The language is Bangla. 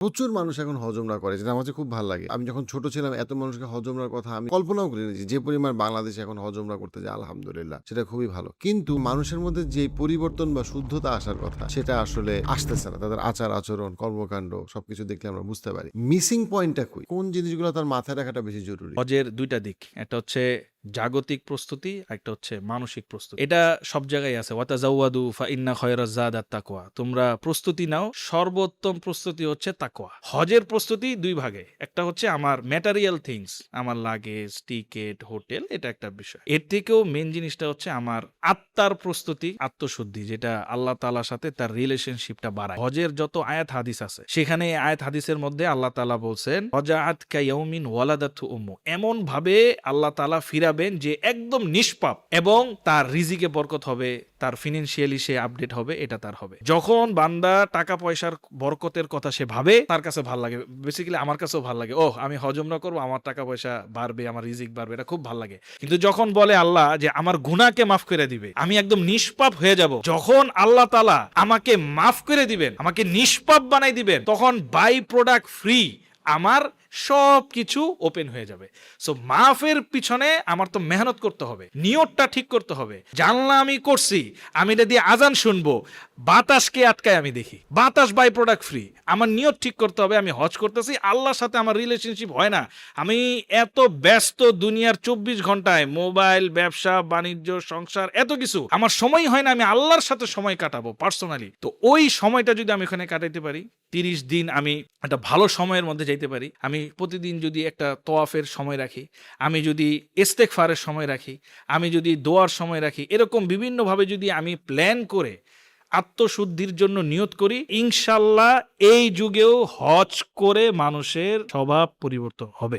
প্রচুর মানুষ এখন হজ উমরা করে, যেটা আমার কাছে খুব ভালো লাগে। আমি যখন ছোট ছিলাম এত মানুষকে হজ উমরার কথা আমি কল্পনাও করিনি যে পরিমাণ বাংলাদেশে এখন হজ উমরা করতে যায়, আলহামদুলিল্লাহ সেটা খুবই ভালো। কিন্তু মানুষের মধ্যে যে পরিবর্তন বা শুদ্ধতা আসার কথা সেটা আসলে আসতেছে না। তাদের আচার আচরণ, কর্মকাণ্ড সবকিছু দেখলে আমরা বুঝতে পারি মিসিং পয়েন্টটা কই, কোন জিনিসগুলো তার মাথায় রাখাটা বেশি জরুরি। হজের দুইটা দিক, একটা হচ্ছে জাগতিক প্রস্তুতি, একটা হচ্ছে মানসিক প্রস্তুতি। এটা সব জায়গায় আছে, ওয়াতাজাওয়াদু ফা ইন্না খায়রাজ যাদাত তাকওয়া। তোমরা প্রস্তুতি নাও, সর্বোত্তম প্রস্তুতি হচ্ছে তাকওয়া। হজের প্রস্তুতি দুই ভাগে, একটা হচ্ছে আমার ম্যাটেরিয়াল থিংস, আমার লাগেজ, টিকেট, হোটেল, এটা একটা বিষয়। এর থেকেও মেন জিনিসটা হচ্ছে আমার আত্মার প্রস্তুতি, আত্মশুদ্ধি, যেটা আল্লাহ তাআলার সাথে তার রিলেশনশিপটা বাড়ায়। হজের যত আয়াত হাদিস আছে সেখানে আয়াত হাদিসের মধ্যে আল্লাহ তাআলা বলছেন ওয়াজাআত কায়াউমিন ওয়ালাদাতহু উম্মু, এমন ভাবে আল্লাহ তাআলা ফিরাবেন যে একদম নিষ্পাপ, এবং তার রিজিকে বরকত হবে, তার ফিনান্সিয়ালি সে আপডেট হবে, এটা তার হবে। যখন বান্দা টাকা পয়সার বরকতের কথা সে ভাবে, তার কাছে ভালো লাগে, বেসিক্যালি আমার কাছেও ভালো লাগে, ওহ আমি হজ উমরা করবো, আমার টাকা পয়সা বাড়বে, আমার রিজিক বাড়বে, এটা খুব ভালো লাগে। কিন্তু যখন বলে আল্লাহ যে আমার গুনাহকে মাফ করে দিবে, আমি একদম নিষ্পাপ হয়ে যাব, যখন আল্লাহ তাআলা আমাকে মাফ করে দিবেন, আমাকে নিষ্পাপ বানাই দিবেন, তখন বাই প্রোডাক্ট ফ্রি আমার সব কিছু ওপেন হয়ে যাবে। সো মাফের পিছনে আমার তো মেহনত করতে হবে, নিয়তটা ঠিক করতে হবে। জানলা আমি করছি, আমি এটা দিয়ে আজান শুনবো, বাতাসকে আটকায় আমি দেখি, বাতাস বাই প্রোডাক্ট ফ্রি। আমার নিয়ত ঠিক করতে হবে, আমি হজ করতেছি, আল্লাহর সাথে আমার রিলেশনশিপ হয় না। আমি এত ব্যস্ত দুনিয়ার 24 ঘন্টায়, মোবাইল, ব্যবসা বাণিজ্য, সংসার, এত কিছু, আমার সময় হয় না আমি আল্লাহর সাথে সময় কাটাবো পার্সোনালি। তো ওই সময়টা যদি আমি ওখানে কাটাইতে পারি, 30 দিন আমি একটা ভালো সময়ের মধ্যে যাইতে পারি, আমি প্রতিদিন যদি একটা তোয়াফের সময় রাখি, আমি যদি ইস্তেগফারের সময় রাখি, আমি যদি দোয়ার সময় রাখি, এরকম বিভিন্নভাবে যদি আমি প্ল্যান করে আত্মশুদ্ধির জন্য নিয়ত করি, ইনশাল্লাহ এই যুগেও হজ করে মানুষের স্বভাব পরিবর্তন হবে।